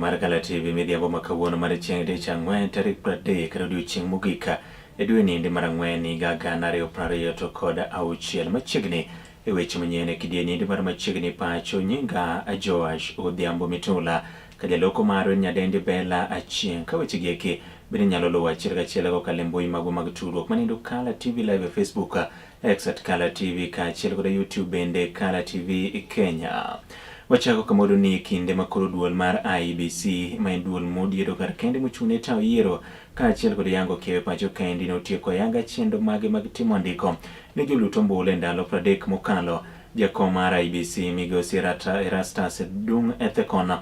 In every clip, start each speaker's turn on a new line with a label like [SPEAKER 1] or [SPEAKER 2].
[SPEAKER 1] mar Kala TV midhiambo ma kawuono mar chieng' Tich Ang'wen tarik 30 kar odiechieng' mogik e dwe ni mar Ang'wen higa 2020 to kod auchiel machiegni e weche manyien e kidieny mar machiegni pacho nyinga Joash Odhiambo Mitula ka jaloko marwa nyadendi Bella Achieng' ka weche gi eki bende nyalo luwo achiel kachiel kokalo e mbui mago mag tudruok manindo Kala TV Live e Facebook, X @Kala TV kaachiel kod YouTube bende Kala TV Kenya. Wachako kamodo ni kinde makoro duol mar IEBC ma en duol modiero kar kende mochung'ne tayo yiero kaachiel kod yango kiewo pacho kendi notieko yanga chendo mage mag timo ndiko ne jolut ombulu e ndalo 30 mokalo. Jakom mar IEBC Migosi Erastus Dung Ethekon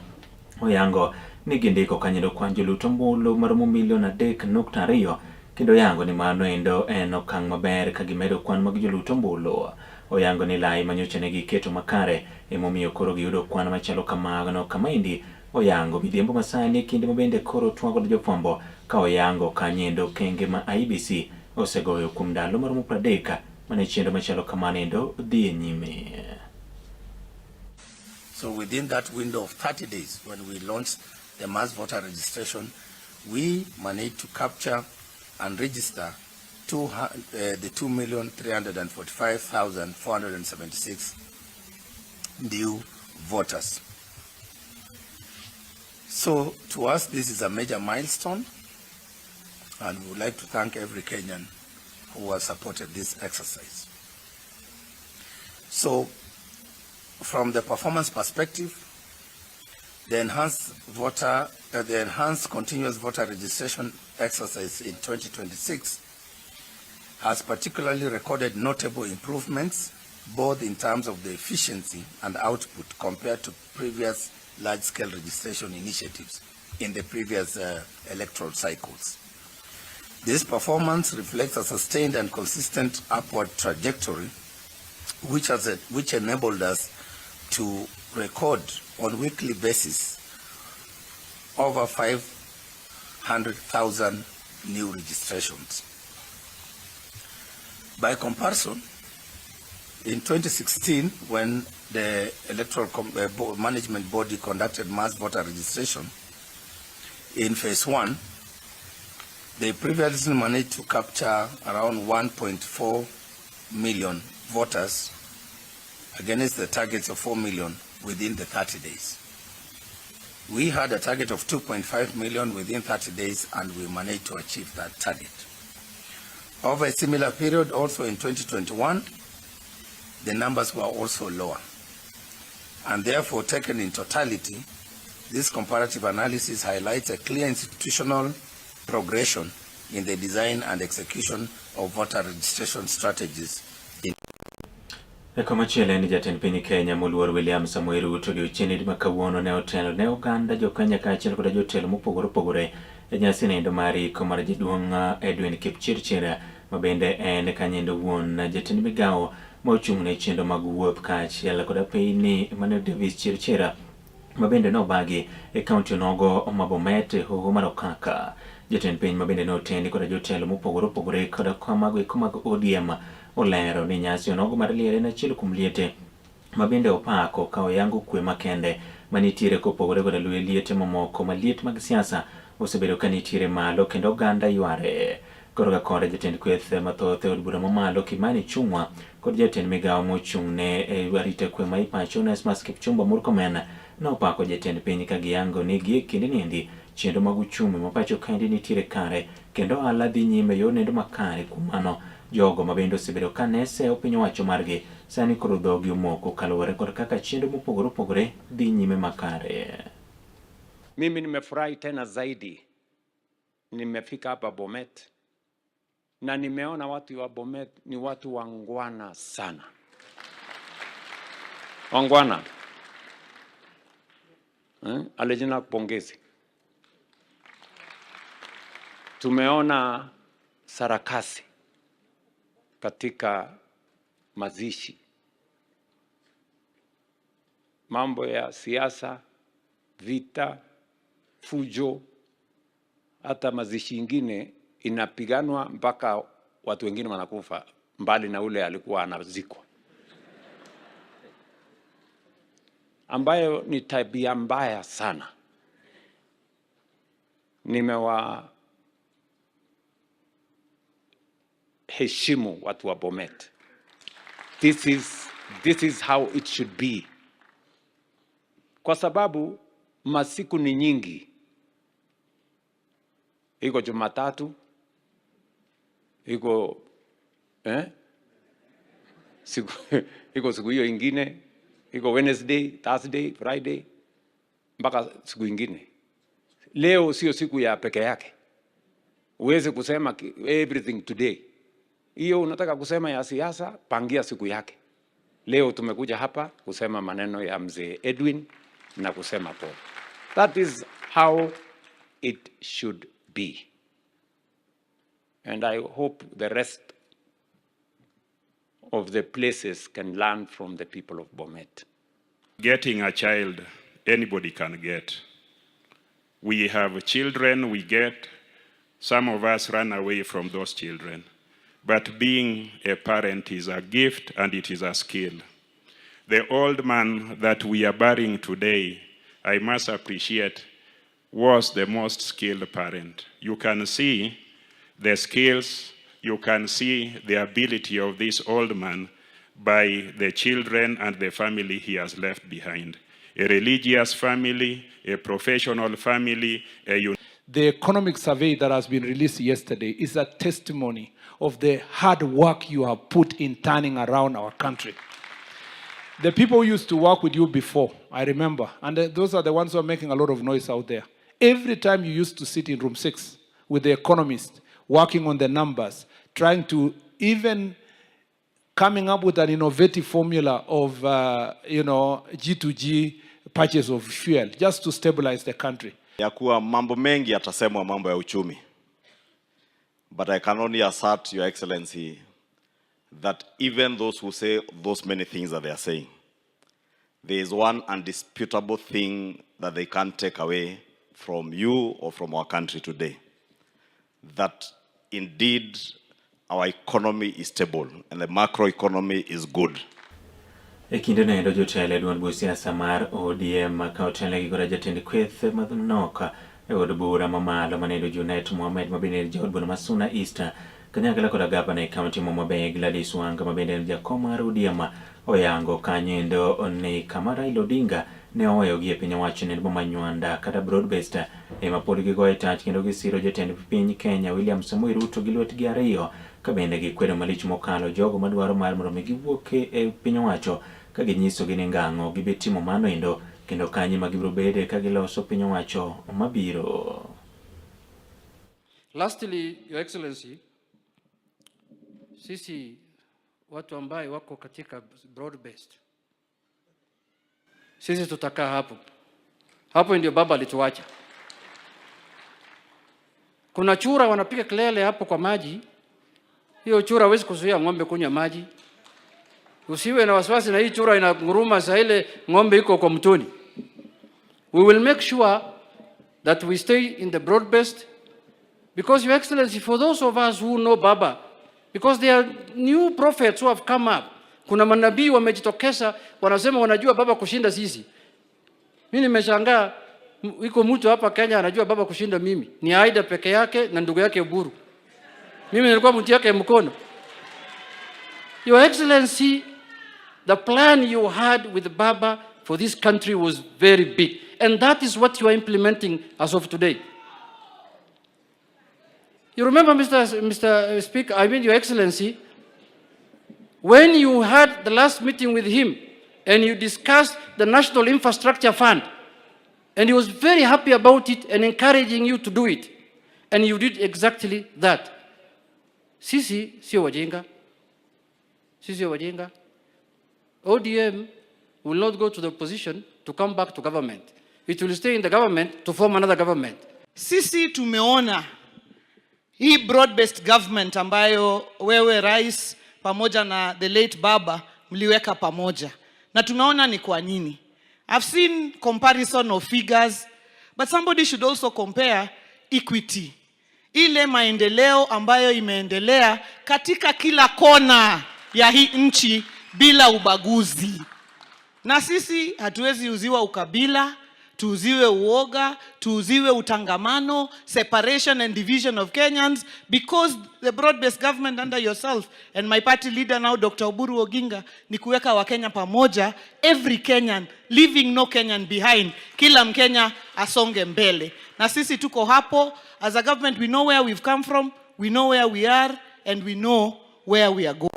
[SPEAKER 1] oyango ni gindiko kanyido kwan jolut ombulu maromo milion 3.2 kendo yango ni mano endo en okang' maber ka gimedo kwan mag jolut ombulu. Oyango ni lai manyocha ne giketo makare emomiyo koro giyudo kwan machalo kamano. Kamaendi oyango midhiambo masani kinde mabende koro twago gi jofwambo ka oyango kanyendo kenge ma IEBC osegoyo kuom ndalo maromo 30 mane chendo machalo kamano endo dhi nyime.
[SPEAKER 2] So within that window of 30 days when we launched the mass voter registration, we managed to capture and register the 2,345,476 new voters. So to us, this is a major milestone, and we would like to thank every Kenyan who has supported this exercise. So from the performance perspective, the enhanced continuous voter registration exercise in 2026 has particularly recorded notable improvements, both in terms of the efficiency and output compared to previous large-scale registration initiatives in the previous electoral cycles. This performance reflects a sustained and consistent upward trajectory, which enabled us to record on weekly basis over 500,000 new registrations. By comparison, in 2016, when the Electoral Management Body conducted mass voter registration in phase 1, they previously managed to capture around 1.4 million voters against the targets of 4 million within the 30 days. We had a target of 2.5 million within 30 days, and we managed to achieve that target. Over a similar period, also in 2021, the numbers were also lower. And therefore, taken in totality, this comparative analysis highlights a clear institutional progression in the design and execution of voter registration strategies.
[SPEAKER 1] Komachielo ni jatend piny Kenya moluor William Samoei Ruto odiochieng' ma kawuono ne otelo ne oganda jo-Kenya kaachiel kod jotelo mopogore opogore e nyasi nindo mar iko mar jaduong' Edwin Kipchirchir ma bende en kanyendo wuon jatend migawo ma ochung'ne chendo mag wuoth kaachiel kod apeyni mane Davis Chirchir ma bende nobagi e kaunti onogo ma Bomet e hoho mar Okaka. Jatend piny ma bende notendi kod jotelo mopogore opogore kod mago eko mag ODM olero ni nyasi onogo mar liel en achiel kuom liete ma bende opako ka oyango kwe makende manitiere kopogore kod liete mamoko ma liet mag siasa osebedo ka nitiere malo kendo oganda yware. Koroga kore jatend kweth mathoth e od bura mamalo Kimani Ichung'wa kod jatend migawo mochung'ne e arita kwe ma ipacho Onesmus Kipchumba Murkomen nopako jatend piny ka giyango ni gi kinde niendi chendo mag uchumi ma pacho kendi nitiere kare kendo ohala dhi nyime yo nendo makare. Kuom mano jogo ma bende osebedo ka nese piny owacho margi sani koro dhogi omoko kaluwore kod kaka chendo mopogore opogore dhi nyime makare.
[SPEAKER 3] Mimi nimefurahi tena zaidi, nimefika hapa Bomet na nimeona watu wa Bomet ni watu wangwana sana, wangwana. Alejina kupongezi. Tumeona sarakasi katika mazishi, mambo ya siasa, vita, fujo, hata mazishi ingine inapiganwa mpaka watu wengine wanakufa mbali na ule alikuwa anazikwa, ambayo ni tabia mbaya sana. heshimu watu wa Bomet. This is how it should be. Kwa sababu masiku ni nyingi. Iko Jumatatu, iko siku hiyo ingine, iko Wednesday, Thursday, Friday, mpaka siku ingine. Leo sio siku ya peke yake. Uweze kusema everything today. Hiyo unataka kusema ya siasa, pangia siku yake. Leo tumekuja hapa kusema maneno ya mzee Edwin na kusema Paul. That is how it should be. And I hope the rest of the places can learn from the people of Bomet.
[SPEAKER 4] Getting a child, anybody can get. We have children, we get. Some of us run away from those children. But being a parent is a gift and it is a skill. The old man that we are burying today, I must appreciate, was the most skilled parent. You can see the skills, you can see the ability of this old man by the children and the family he has left behind. A religious family, a professional family,
[SPEAKER 5] The economic survey that has been released yesterday is a testimony of the hard work you have put in turning around our country. The people who used to work with you before, I remember, and those are the ones who are making a lot of noise out there. Every time you used to sit in room 6 with the economist, working on the numbers, trying to even coming up with an innovative formula of, G2G purchase of fuel, just to stabilize the country.
[SPEAKER 6] Ya kuwa mambo mengi yatasemwa mambo ya uchumi. But I can only assert, Your Excellency, that even those who say those many things that they are saying, there is one undisputable thing that they can't take away from you or from our country today. That indeed our economy is stable and the macroeconomy is good.
[SPEAKER 1] Ekinde nendo jotele duan busia samar ODM kautele gigora jatende kweth madhunoka od bura mamalo manedo Junet Mohamed mabende jod buna Masuna Easter kanyakala koda gavana e county Momabe Gladys Wanga mabende jakoma ODM oyango kanyendo ne Kamara Ilodinga ne oweyo gi e piny owacho ne Bomanywanda kata broad-based e mapod gigoe tach kendo gisiro jatend piny Kenya William Samoei Ruto gi lwetgi ariyo kabende gikwedo malich mokalo jogo madwaro mar mondo giwuok e piny owacho ka ginyiso gini ng'ango gibetimo mano endo kendo kanyi magibiro bede ka giloso piny owacho mabiro.
[SPEAKER 7] Lastly, Your Excellency, sisi watu ambaye wako katika broad-based, sisi tutakaa hapo. Hapo ndio baba alituacha. Kuna chura wanapiga kelele hapo kwa maji. Hiyo chura hawezi kuzuia ng'ombe kunywa maji. Usiwe na wasiwasi na hii chura inanguruma saa ile ng'ombe iko kwa mtoni. We will make sure that we stay in the broad-based, because Your Excellency, for those of us who know Baba, because there are new prophets who have come up. Kuna manabii wamejitokeza wanasema wanajua Baba kushinda sisi. Mimi nimeshangaa iko mtu hapa Kenya anajua Baba kushinda mimi. Ni Aida peke yake na ndugu yake Buru. Mimi nilikuwa mtu yake mkono. Your Excellency, the plan you had with Baba for this country was very big. And that is what you are implementing as of today. You remember, Mr. Speaker, Your Excellency, when you had the last meeting with him and you discussed the National Infrastructure Fund, and he was very happy about it and encouraging you to do it. And you did exactly that. Sisi sio wajinga. Sisi sio wajinga. ODM will not go to the opposition to come back to government. It will stay in the government to form another government.
[SPEAKER 8] Sisi tumeona hii broad-based government ambayo wewe rais pamoja na the late Baba mliweka pamoja. Na tumeona ni kwa nini. I've seen comparison of figures, but somebody should also compare equity. Ile maendeleo ambayo imeendelea katika kila kona ya hii nchi bila ubaguzi. Na sisi hatuwezi uziwa ukabila, tuuziwe uoga, tuuziwe utangamano, separation and division of Kenyans, because the broad-based government under yourself and my party leader now, Dr. Oburu Oginga, ni kuweka Wakenya pamoja, every Kenyan, leaving no Kenyan behind, kila Mkenya asonge mbele. Na sisi tuko hapo, as a government we know where we've come from, we know where we are, and we know where we are going.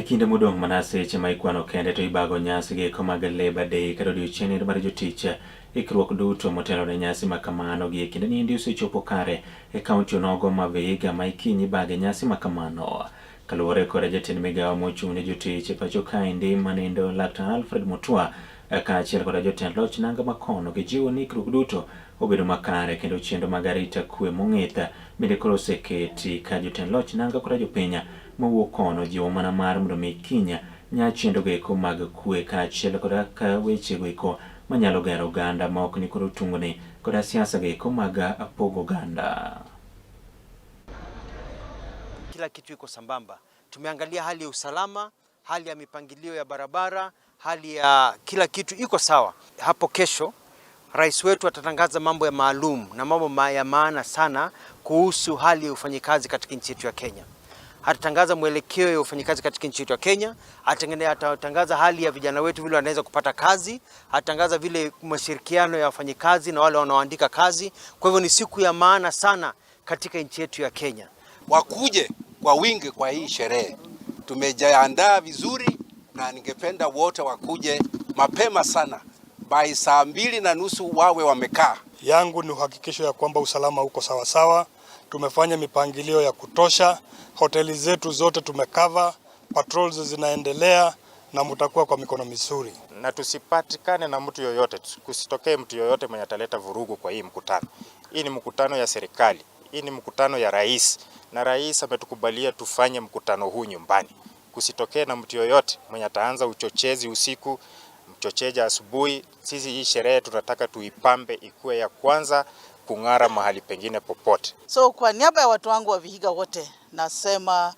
[SPEAKER 1] Kinde mudong manase chama ikwano kende to ibago nyasi ge komaga Labor Day kado odiochieng' mar jotich ikruok duto motelo ne nyasi makamano gi kinde ni ndio sechopo kare e kaunti onogo ma Vihiga ma ikinyi bage nyasi makamano kaluwore kod jatend migawo mochung' ne jotich e pacho kae ndi manindo Dr. Alfred Mutua kaachiel kod jotend loch nanga makono gijiwo ni ikruok duto obedo makare kendo chendo mag arita kwe mong'ith bende koro oseketi ka jotend loch nanga kod jopiny mowuok kono jiwo mana mar mondo mi Kenya nya chendo geko mag kwe kaachiel kod ka weche geko manyalo gero oganda ma ok ni koro tungone kod siasa geko mag pogo oganda.
[SPEAKER 9] Kila kitu iko sambamba. Tumeangalia hali ya usalama, hali ya mipangilio ya barabara, hali ya kila kitu iko sawa. Hapo kesho rais wetu atatangaza mambo ya maalum na mambo ya maana sana kuhusu hali ya ufanyikazi katika nchi yetu ya Kenya. Atatangaza mwelekeo ya ufanyikazi katika nchi yetu ya Kenya, atatangaza hali ya vijana wetu vile wanaweza kupata kazi, atatangaza vile mashirikiano ya wafanyikazi na wale wanaoandika kazi. Kwa hivyo ni siku ya maana sana katika nchi yetu ya Kenya.
[SPEAKER 10] Wakuje kwa wingi kwa hii sherehe. Tumejiandaa vizuri na ningependa wote wakuje mapema sana. By 2:30 wawe wamekaa.
[SPEAKER 11] Yangu ni uhakikisho ya kwamba usalama uko sawa sawa. Tumefanya mipangilio ya kutosha, hoteli zetu zote tumekava, patrols zinaendelea na mtakuwa kwa mikono mizuri.
[SPEAKER 12] Na tusipatikane na mtu yoyote, kusitokee mtu yoyote mwenye ataleta vurugu kwa hii mkutano. Hii ni mkutano ya serikali, hii ni mkutano ya rais, na rais ametukubalia tufanye mkutano huu nyumbani. Kusitokee na mtu yoyote mwenye ataanza uchochezi usiku, mchocheja asubuhi. Sisi hii sherehe tunataka tuipambe ikuwe ya kwanza kung'ara mahali pengine popote.
[SPEAKER 13] So kwa niaba ya watu wangu wa Vihiga wote nasema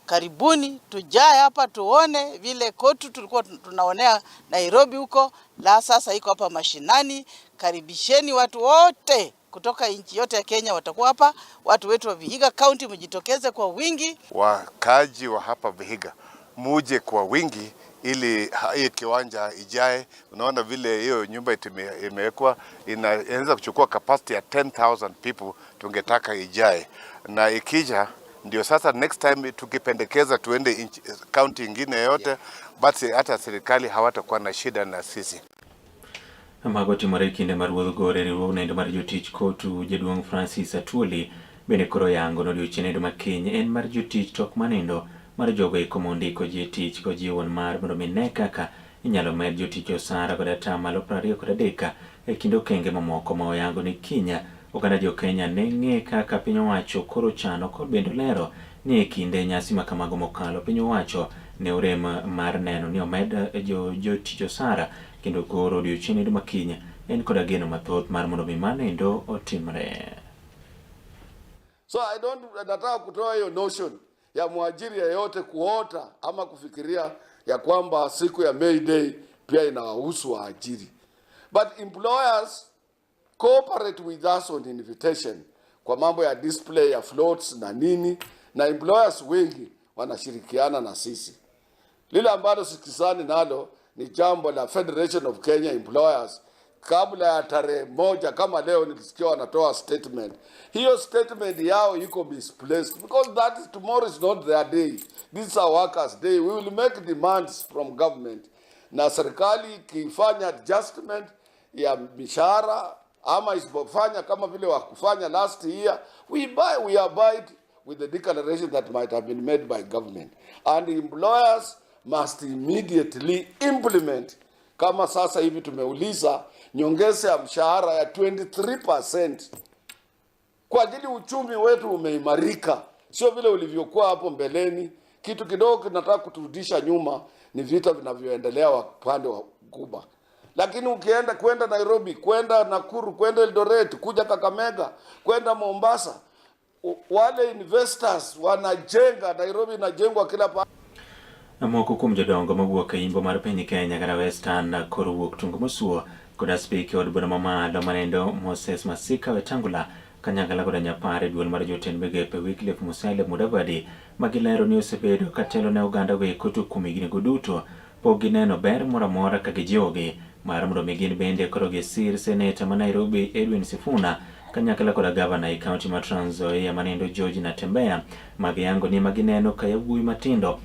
[SPEAKER 13] karibuni, tujae hapa tuone vile kotu tulikuwa tunaonea Nairobi huko, la sasa iko hapa mashinani. Karibisheni watu wote kutoka nchi yote ya Kenya watakuwa hapa. Watu wetu wa Vihiga County mjitokeze kwa wingi.
[SPEAKER 14] Wakaji wa hapa Vihiga muje kwa wingi ili hii kiwanja ijae. Unaona vile hiyo nyumba imewekwa inaweza kuchukua capacity ya 10,000 people, tungetaka ijae. Na ikija ndio sasa next time tukipendekeza tuende county ingine yote, basi hata serikali hawatakuwa na shida na sisi.
[SPEAKER 1] Magoti marekinde marwuodho gore riwruok nendo mar jotich kotu jaduong' Francis Atwoli bende koro yango nodiochieng' ma kiny en mar jotich tok manindo mar jogo eko mondiko jotich ko jiwon mar mondo mine kaka inyalo med jotich osara kod atamalo 23 e kind okenge mamoko ma oyango ni Kenya oganda jo Kenya ne ng'e kaka piny owacho koro chano kod bende lero ni e kinde nyasi ma kamago mokalo piny owacho ne orem mar neno ni omed jotich osara kendo koro odiochieng' ma Kenya en kod ageno mathoth mar mondo mi manendo otimre.
[SPEAKER 15] So nataka kutoa hiyo notion ya mwajiri yeyote kuota ama kufikiria ya kwamba siku ya May Day pia inawahusu waajiri. But employers cooperate with us on invitation kwa mambo ya display ya floats na nini, na employers wengi wanashirikiana na sisi. Lile ambalo sikizani nalo ni jambo la Federation of Kenya Employers. Kabla ya tarehe 1 kama leo nilisikia wanatoa statement. Hiyo statement yao iko misplaced because tomorrow is not their day. This is our workers' day. We will make demands from government. Na serikali ikifanya adjustment ya mishahara ama isipofanya kama vile wakufanya last year, we abide with the declaration that might have been made by government. And employers must immediately implement. Kama sasa hivi tumeuliza nyongeza ya mshahara ya 23% kwa ajili uchumi wetu umeimarika, sio vile ulivyokuwa hapo mbeleni. Kitu kidogo kinataka kuturudisha nyuma ni vita vinavyoendelea upande wa Kuba. Lakini kwenda Nairobi, kwenda Nakuru, kwenda Eldoret, kuja Kakamega, kwenda Mombasa, wale investors wanajenga. Nairobi inajengwa kila pa.
[SPEAKER 1] Moko kuom jodongo mawuok e Imbo mar piny Kenya kata Western koro wuok tungo mosuo koda speaker od bura mamalo manendo Moses Masika Wetangula kanyakla koda nyapare duol mar jotend migepe Wycliffe Musalia Mudavadi magilero ni osebedo katelo ne oganda weko to kuom higni duto pok gineno ber moro amora ka gijogi mar mondo gin bende koro gisir seneta ma Nairobi Edwin Sifuna kanyakla koda gavana e kaunti ma Trans Nzoia manendo George Natembeya magiyango ni magineno ka yawuoyi matindo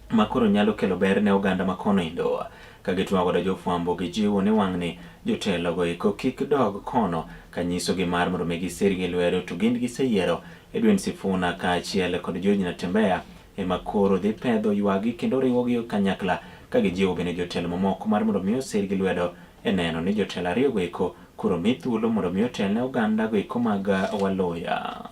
[SPEAKER 1] makoro nyalo kelo ber ne oganda makono indo kagitwa koda jofwambo gijiwo ni wang'ni jotelo go iko kik dog kono kanyiso gi mar mondo gisir gi lwedo to gin giseyiero Edwin Sifuna kaachiel kod George Natembeya ema koro dhi pedho ywagi kendo riwogi kanyakla kagijiwo bende jotelo mamoko mar mondo mi osir gi lwedo neno ni jotelo ariyo go iko koro mi thuolo mondo mi otel ne oganda go iko mag Waloya.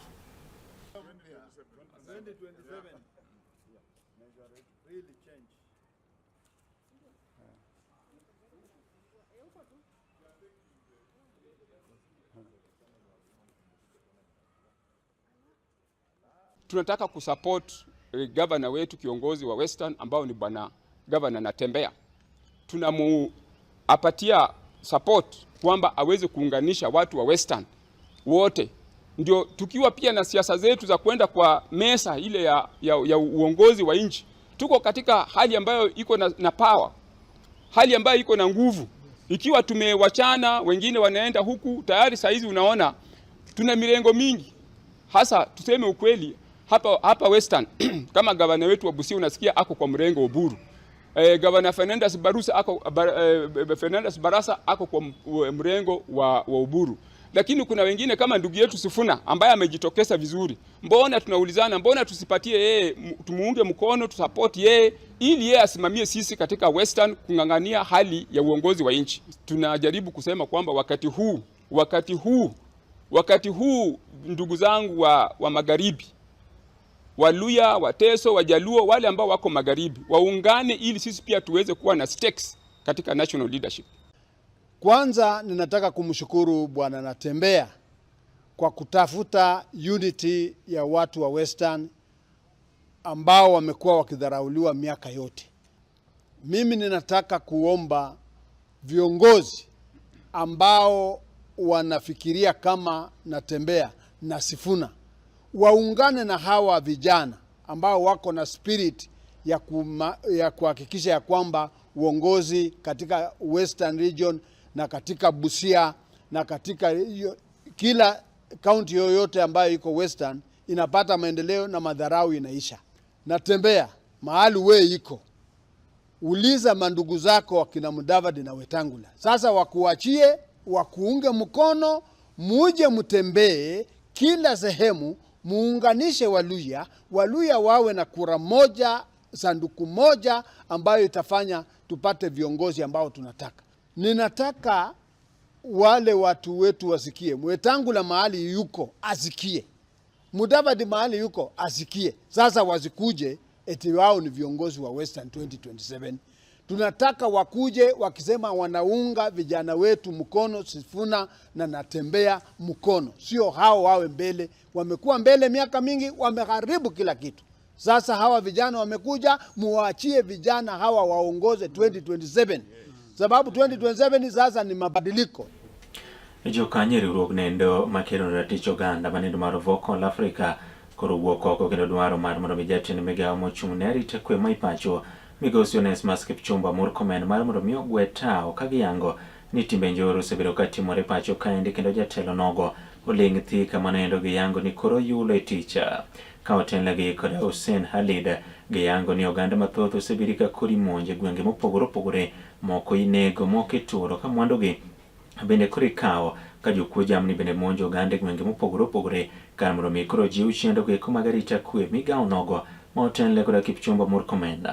[SPEAKER 3] Tunataka kusupport governor wetu kiongozi wa Western ambao ni bwana governor Natembeya. Tunamuapatia support kwamba aweze kuunganisha watu wa Western wote. Ndio tukiwa pia na siasa zetu za kwenda kwa mesa ile ya uongozi wa nchi. Tuko katika hali ambayo iko na power. Hali ambayo iko na nguvu. Ikiwa tumewachana wengine wanaenda huku tayari saa hizi unaona tuna mirengo mingi. Hasa tuseme ukweli hapa Western kama gavana wetu wa Busia unasikia ako kwa mrengo Oburu. Gavana Fernandes Barasa ako kwa mrengo wa Oburu. Lakini kuna wengine kama ndugu yetu Sifuna ambaye amejitokeza vizuri. Mbona tunaulizana, mbona tusipatie yeye tumuunge mkono, tusupport yeye ili yeye asimamie sisi katika Western kungangania hali ya uongozi wa nchi. Tunajaribu kusema kwamba wakati huu ndugu zangu wa magharibi, Waluya, Wateso, Wajaluo, wale ambao wako magharibi waungane ili sisi pia tuweze kuwa na stakes katika national leadership.
[SPEAKER 16] Kwanza ninataka kumshukuru bwana Natembeya kwa kutafuta unity ya watu wa Western ambao wamekuwa wakidharauliwa miaka yote. Mimi ninataka kuomba viongozi ambao wanafikiria kama Natembeya na Sifuna waungane na hawa vijana ambao wako na spirit ya kuhakikisha ya kwamba uongozi katika Western region na katika Busia na katika kila county yoyote ambayo iko Western inapata maendeleo na madharau inaisha. Natembeya mahali we iko, uliza mandugu zako wakina Mudavadi na Wetangula. Sasa wakuachie, wakuunge mkono, muje mtembee kila sehemu, muunganishe Waluya wawe na kura moja, sanduku moja ambayo itafanya tupate viongozi ambao tunataka. Ninataka wale watu wetu wasikie. Wetangula mahali yuko asikie. Mudavadi mahali yuko asikie. Sasa wasikuje eti wao ni viongozi wa Western 2027. Tunataka wakuje wakisema wanaunga vijana wetu mkono, Sifuna na Natembeya mkono. Sio hao wawe mbele. Wamekuwa mbele miaka mingi, wameharibu kila kitu. Sasa hawa vijana wamekuja, muachie vijana hawa waongoze 2027. Sababu 2027 sasa ni mabadiliko.
[SPEAKER 1] Jokanye riwruok nendo makelo ratich oganda manendo mar Vocal Africa koro wuok oko kendo dwaro mar mondo jatend migawo mochung' ne arita kwe ma ipacho Migosi Onesmus Kipchumba Murkomen mar mondo mi ogwe tao kagiyango ni timbe njore osebedo katimore pacho kaendi kendo jatelo nogo oling' thi kama nendo giyango ni koro yulo e ticha ka otenlegi kod Hussein Khalid giyango ni oganda mathoth osebedi ka kori monje gwenge mopogore opogore, moko inego, moko ituro ka mwandugi bende koro ikawo ka jokuo jamni bende monjo oganda e gwenge mopogore opogore kar mondo mi koro jiw chendo go eko mag arita kwe. Migawo nogo ma otenle koda Kipchumba Murkomen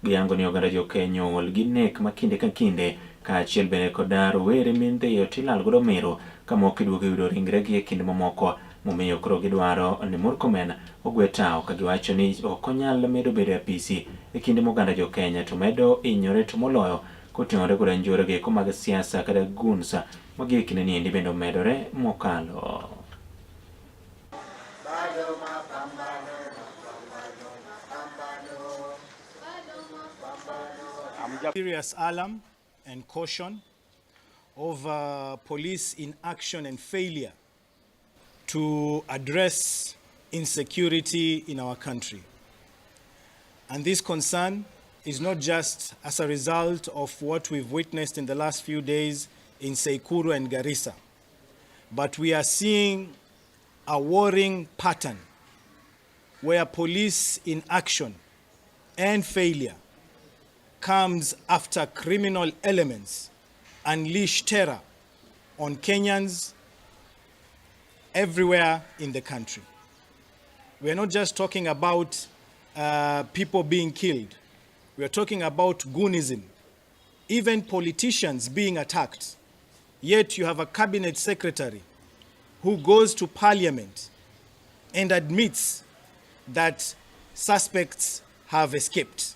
[SPEAKER 1] giyango ni oganda jo-Kenya ol gi nek ma kinde ka kinde kaachiel bende kod rowere mindhiyo tilal godo miro ka moko iduogo yudo ringregi e kinde mamoko, momiyo koro gidwaro ni Murkomen ogwe tao ka giwacho ni ok onyal medo bedo e apisi e kinde moganda jo-Kenya to medo hinyore to moloyo koting'ore koda njore go eko mag siasa kata gunsa magi e kinde niendi bende omedore mokalo.
[SPEAKER 17] Serious alarm and caution of police inaction and failure to address insecurity in our country. And this concern is not just as a result of what we've witnessed in the last few days in Sekuru and Garissa, but we are seeing a worrying pattern where police inaction and failure comes after criminal elements unleash terror on Kenyans everywhere in the country. We are not just talking about people being killed. We are talking about goonism, even politicians being attacked. Yet you have a cabinet secretary who goes to parliament and admits that suspects have escaped.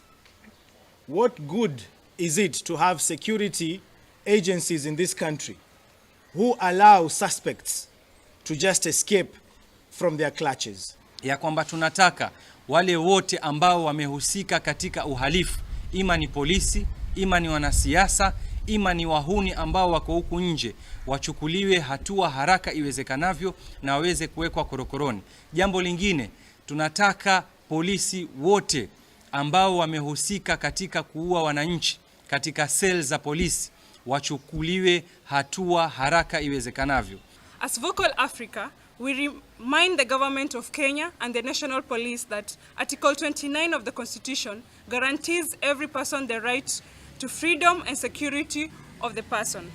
[SPEAKER 17] What good is it to have security agencies in this country who allow suspects to just escape from their clutches?
[SPEAKER 18] Ya kwamba tunataka wale wote ambao wamehusika katika uhalifu, ima ni polisi, ima ni wanasiasa, ima ni wahuni ambao wako huku nje, wachukuliwe hatua haraka iwezekanavyo na waweze kuwekwa korokoroni. Jambo lingine, tunataka polisi wote ambao wamehusika katika kuua wananchi katika sel za polisi wachukuliwe hatua haraka iwezekanavyo.
[SPEAKER 19] As Vocal Africa, we remind the government of Kenya and the National Police that Article 29 of the Constitution guarantees every person the right to freedom and security of the person.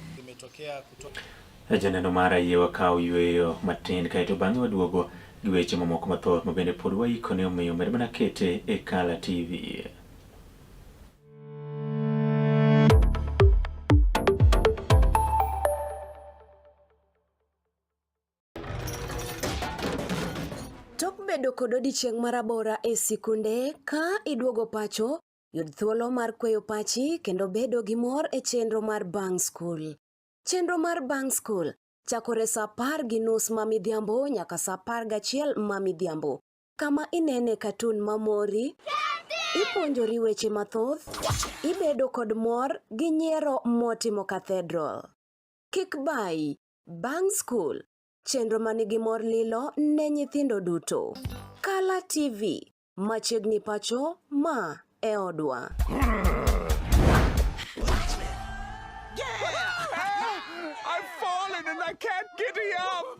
[SPEAKER 1] Janeno mara yewa kao yueyo matin kaito bangi waduogo giweche mamoko mathoth mabende pod waikone omiyo med mana kete e Kala TV.
[SPEAKER 20] Tok bedo kod odiochieng' marabora e sikunde ka iduogo pacho, yud thuolo mar kweyo pachi kendo bedo gi mor e chenro mar Bang School. Chenro mar Bang School chakore saa 10:30 mamidhiambo nyaka saa 11 mamidhiambo. Kama inene katun mamori, ipuonjori weche mathoth, ibedo kod mor gi nyiero motimo Cathedral. Kik bai, Bang School, chenro manigi mor lilo ne nyithindo duto. Kala TV, machiegni pacho ma e odwa.
[SPEAKER 21] I've fallen and I can't get up.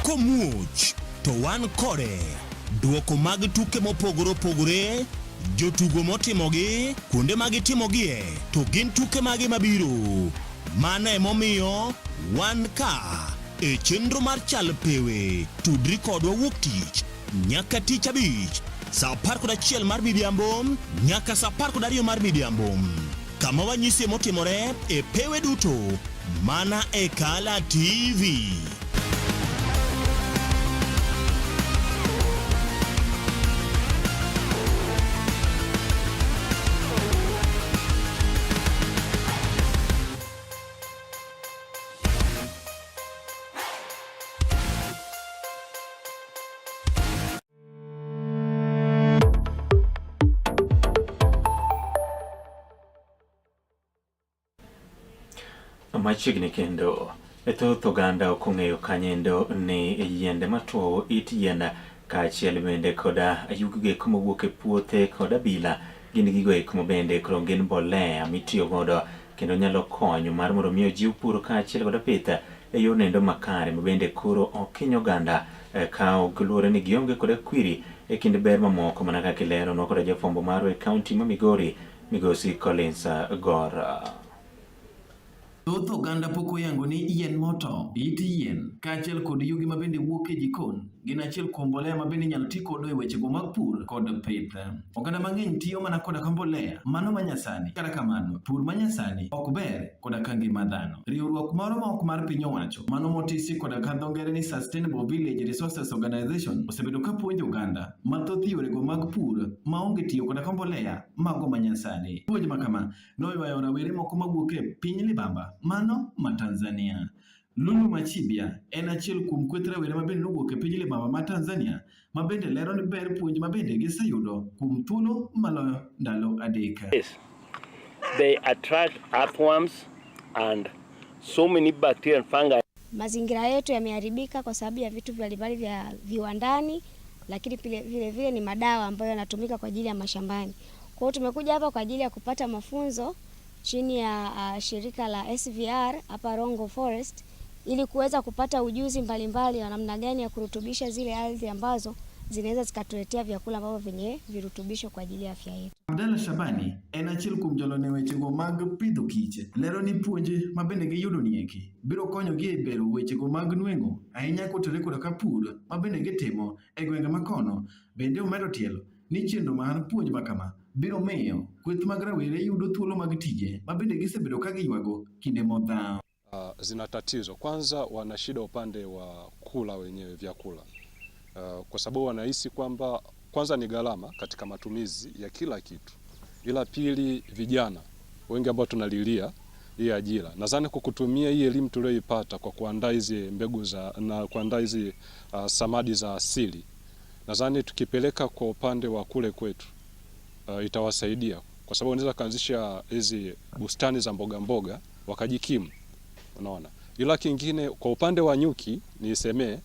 [SPEAKER 22] Komuch to wan kode duoko mag tuke mopogore opogore, jotugo motimogi, kuonde magitimogie, to gin tuke magi mabiro. Mana emomiyo wan ka e chenro mar chal pewe tudri kodwa wuok tich nyaka tich abich saa 11 mar midhiambo nyaka saa 12 mar midhiambo. Kama wanyisi motimore e pewe duto mana e Kala TV.
[SPEAKER 1] Machiegni kendo thoth oganda ok ong'eyo kanyendo ni yiende matuo it yienda kaachiel bende koda ayugige mowuok e puothe koda bila gin gigo eko bende koro gin mbolea mitiyo godo kendo nyalo konyo mar mondo miyo ji pur kaachiel koda pith e yor nendo makare mabende koro okinyo oganda kawo luore ni gionge koda kwiri e kind ber mamoko mana kaka ilero no koda jafwambo marwa e kaunti ma Migori Migosi Collins Gora.
[SPEAKER 23] Thoth oganda pok oyango ni yien moto, it yien, kaachiel kod yugi mabende wuok e jikon, gin achiel kuom mbolea mabende inyalo ti kodo e wechego mag pur kod pith. Oganda mang'eny tiyo mana koda ka mbolea, mano manyasani. Kata kamano, pur manyasani ok ber koda ka ngima dhano. Riwruok moro ma ok mar piny owacho, mano motisi koda ka dho ngere ni Sustainable Village Resources Organization, osebedo ka puonjo oganda mathoth yorego mag pur maonge tiyo koda ka mbolea mago manyasani. Puonj makama noywayo rawere moko mawuok e piny libamba mano ma Tanzania. Lulu Machibia en achiel kuom kweth rawere mabende nowuok e piny Libamba ma Tanzania mabende lero ni ber puonj mabende giseyudo kuom thuolo maloyo ndalo 3.
[SPEAKER 2] Yes. They attract earthworms and so many bacteria and fungi.
[SPEAKER 4] Mazingira yetu yameharibika kwa sababu ya vitu mbalimbali vya viwandani, lakini vile vile ni madawa ambayo yanatumika kwa ajili ya mashambani. Kwa hiyo tumekuja hapa kwa ajili ya kupata mafunzo chini ya shirika la SVR hapa Rongo Forest ili kuweza kupata ujuzi mbalimbali wa namna gani ya kurutubisha zile ardhi ambazo zinaweza zikatuletea vyakula ambavyo vyenye virutubisho kwa ajili ya afya yetu.
[SPEAKER 23] Abdalla Shabani en achiel kuom jolony wechego mag pidho kiche. Lero ni puonje mabende giyudo nieki biro konyogi e bero wechego mag nweng'o ahinya kotenore koda ka pur mabende gitimo e gwenge makono. Bende omedo tielo ni chenro mar puonj makama biro miyo kweth mag rawere yudo thuolo mag tije mabende gisebedo ka giywago kinde modhaw.
[SPEAKER 5] Zina tatizo. Kwanza wana shida upande wa kula wenyewe vyakula. Kwa sababu wanahisi kwamba kwanza ni gharama katika matumizi ya kila kitu. Ila pili, vijana wengi ambao tunalilia hii ajira. Nadhani kwa kutumia hii elimu tuliyoipata kwa kuandaa hizi mbegu na kuandaa hizi samadi za asili, nadhani tukipeleka kwa upande wa kule kwetu itawasaidia, kwa sababu wanaweza kuanzisha hizi bustani za mboga mboga wakajikimu. Unaona. Ila kingine kwa upande wa nyuki nisemee,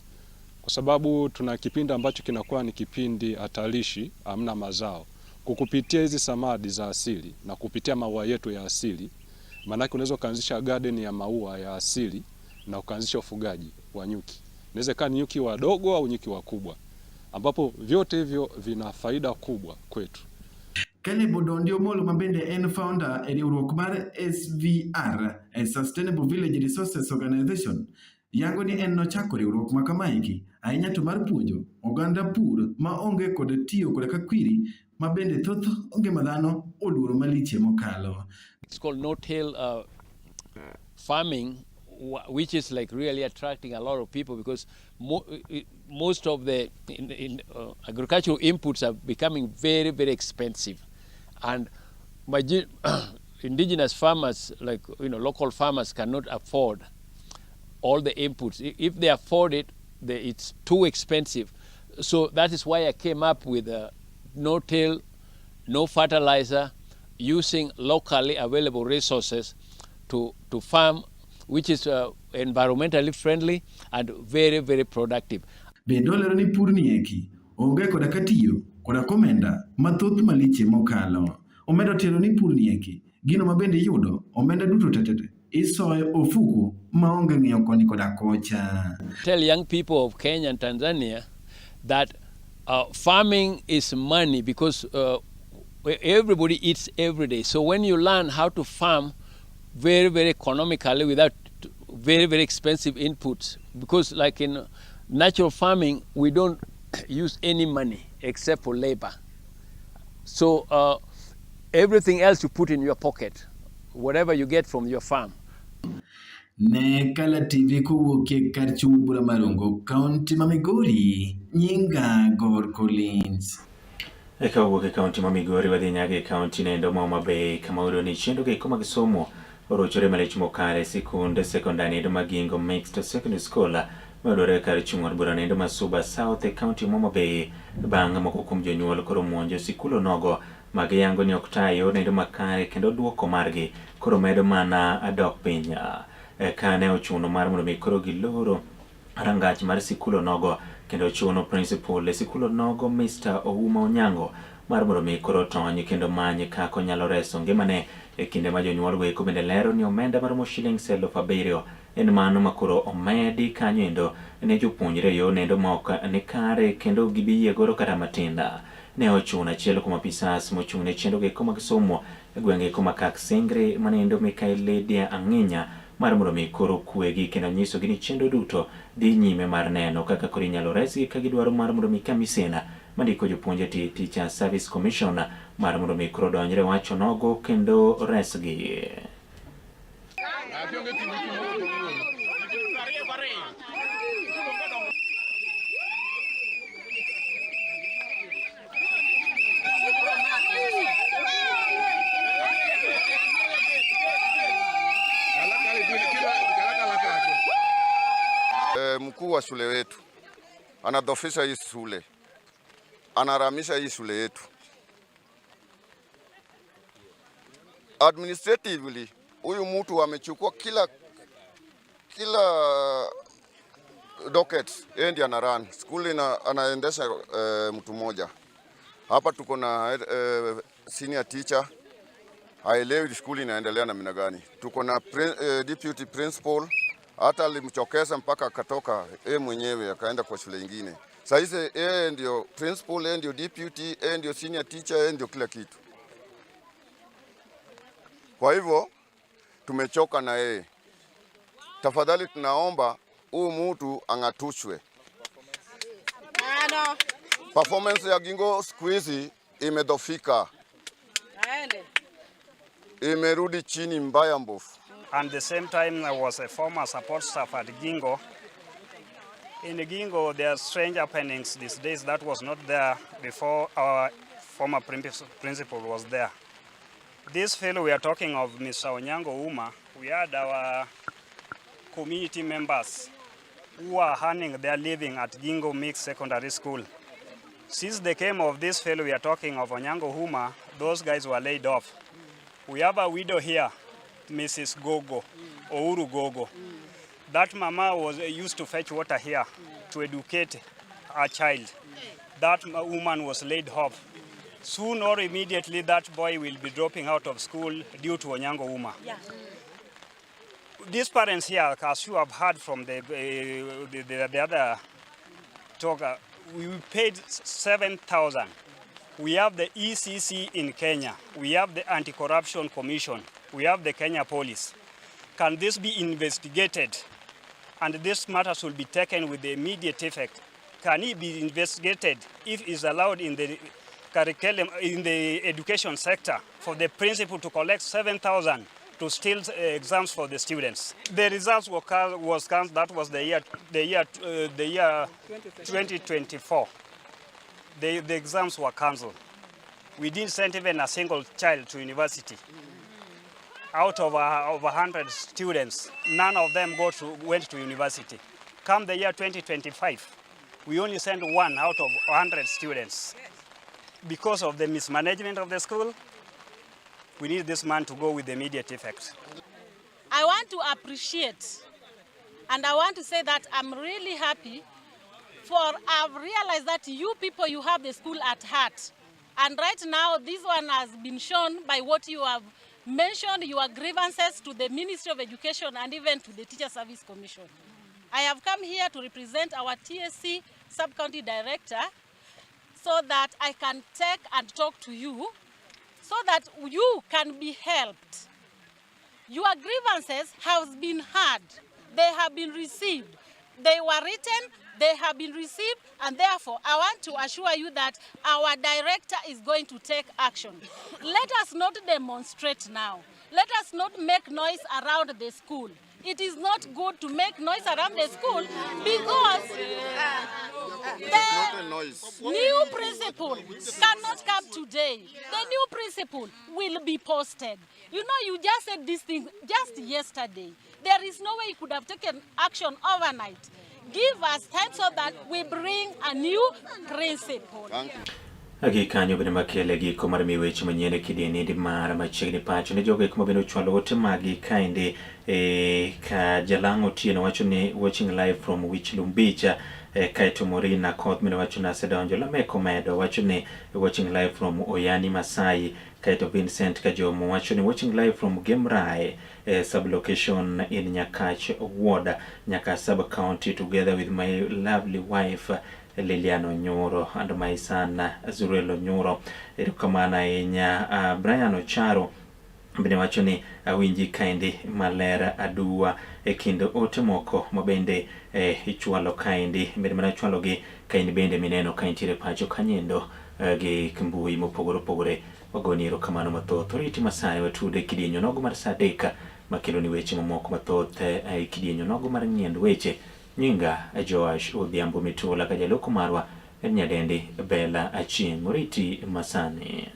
[SPEAKER 5] kwa sababu tuna kipindi ambacho kinakuwa ni kipindi hatarishi, hamna mazao. Kukupitia hizi samadi za asili na kupitia maua yetu ya asili, maana unaweza kuanzisha garden ya maua ya asili na ukaanzisha ufugaji wa nyuki. Inaweza kuwa nyuki wadogo au nyuki wakubwa, ambapo vyote hivyo vina faida kubwa kwetu.
[SPEAKER 23] Caleb Odondi Omolo mabende en founder e riwruok mar SVR, a Sustainable Village Resources Organization, yango ni en nochako riwruok ma kamaeki ahinya to mar puonjo oganda pur ma onge kod tiyo kod kakwiri mabende thoth onge madhano oluoro maliche mokalo.
[SPEAKER 24] It's called no-till farming, which is like really attracting a lot of people because most of the agricultural inputs are becoming very, very expensive. And indigenous farmers, like local farmers, cannot afford all the inputs. If they afford it, it's too expensive. So that is why I came up with no-till, no fertilizer, using locally available resources to farm, which is environmentally friendly and very, very productive.
[SPEAKER 23] Bende olero ni pur nieki onge koda katiyo koda komenda mathoth maliche mokalo. Omedo tielo ni pur nieki gino mabende yudo omenda duto tetete isoyo ofuko maonge ng'iyo koni koda kocha.
[SPEAKER 24] Tell young people of Kenya and Tanzania that farming is money because everybody eats every day. So when you learn how to farm very, very economically without very, very expensive inputs, because like in natural farming, we don't use any money except for labor. So everything else you put in your pocket, whatever you get from your farm.
[SPEAKER 23] Ne Kala TV kowuok kar chung' bura Marongo, kaunti ma Migori, nyinga Gor Collins.
[SPEAKER 1] Kawuok e kaunti ma Migori wadhi nyaka e kaunti nendo ma Homa Bay kama oyudo ni chenro gi koma gisomo orochore malich mokare sikunde sekondari nendo magingo Mixed Secondary School mayudore kar chung' bura nendo ma Suba South e kaunti ma Homa Bay bang' moko kuom jonyuol koro muonjo sikul onogo magiyango ni ok tayo nendo makare kendo duoko margi koro medo mana dok piny. Kane ochuno mar mondo mi koro giloro rangach mar sikul onogo kendo chuno principal sikul onogo Mr. Ouma Onyango mar mondo mi koro tony kendo manye kako nyalo reso ngimane e kinde ma jonyuol weko bende lero ni omenda mar shilings 7,000 en mano makoro omedi kanyo endo ne jopuonjre yo nendo ma ok ni kare kendo gibiye goro kata matinda. Ne ochuno achiel kuom apisas mochung' ne chenro gi koma gisomo e gwenge koma kak Singri manendo Mikael Lydia Ang'inya mar mondo mi koro kwegi kendo nyiso gi ni chenro duto dhi nyime mar neno kaka koro inyalo resgi ka gidwaro mar mondo mi kamisena mandiko jopuonje Teacher Service Commission mar mondo mi koro donjre wacho nogo kendo resgi.
[SPEAKER 6] mkuu wa shule wetu anadhofisha hii shule, anaramisha hii shule yetu. Administratively huyu mtu amechukua kila docket endi anaran school anaendesha mtu mmoja. Hapa tuko na senior teacher, haelewi shule inaendelea namna gani. Tuko na deputy principal, hata alimchokeza mpaka akatoka mwenyewe akaenda kwa shule nyingine. Sasa hizi ndio principal, ndio deputy, ndio senior teacher, ndio kila kitu. Kwa hivyo tumechoka na yeye. Tafadhali tunaomba huyu mtu angatushwe. Performance ya Gingo siku hizi imedhofika, imerudi chini mbaya mbofu.
[SPEAKER 7] And the same time I was a former support staff at Gingo. In Gingo there are strange happenings these days that was not there before our former principal was there. This fellow we are talking of, Mr. Onyango Uma, we had our community members who are earning their living at Gingo Mixed Secondary School. Since they came of this fellow we are talking of, Onyango Uma, those guys were laid off. We have a widow here, Mrs. Gogo, Ouru Gogo. That mama was used to fetch water here to educate her child. That woman was laid off. Soon or immediately that boy will be dropping out of school due to Onyango Uma. Yeah. These parents here, as you have heard from the other talker, we paid 7,000. We have the ECC in Kenya. We have the Anti-Corruption Commission. We have the Kenya Police. Can this be investigated? And this matter should be taken with the immediate effect. Can it be investigated if it's allowed in the curriculum, in the education sector, for the principal to collect 7,000 to steal exams for the students? The results was cancelled. That was the year 2024. The exams were cancelled. We didn't send even a single child to university. Out of 100 students, none of them went to university. Come the year 2025, we only sent one out of 100 students. Because of the mismanagement of the school, we need this man to go with immediate effect.
[SPEAKER 8] I want to appreciate, and I want to say that I'm really happy for I've realized that you people, you have the school at heart. And right now, this one has been shown by what you have mentioned, your grievances to the Ministry of Education and even to the Teacher Service Commission. I have come here to represent our TSC Sub-County Director so that I can take and talk to you so that you can be helped. Your grievances have been heard, they have been received, they were written, they have been received, and therefore I want to assure you that our director is going to take action. Let us not demonstrate now. Let us not make noise around the school. It is not good to make noise around the school because the new principal cannot come today. The new principal will be posted. You know, you just said this thing just yesterday. There is no way you could have taken action overnight. Give us time so that we bring a new principal.
[SPEAKER 1] Agi kanyo bene makele gi komar mi weche manyene kideni di mara machiegni pacho ne joge kuma bene chwalo ote magi kainde ka jalango tieno wacho ni watching live from Whichlum Beach kaito Morina Koth mene wacho na sedonjo la meko medo wacho ni watching live from Oyani Masai kaito Vincent Kajomo wacho ni watching live from Gemrai sub-location in Nyakach Ward, Nyaka sub-county, together with my lovely wife Liliano Nyoro and my son Zurelo Nyoro. Erukamana enya Brian Ocharo bene wacho ni awinji kaindi malera adua ekindo ote moko mabende ichwalo kaindi bende mana chwalo gi kaindi bende mineno kaintire pacho kanyendo gi kimbui mopogoro pogore wagoni erukamano mathoth oriti Masai watude kidienyo nogo mar sadeka makelo ni weche mamoko mathoth kidienyo nogo mar nyiend weche nyinga Joash Odhiambo Mitula kajaloko marwa nyadendi Bella Achieng' oriti Masani.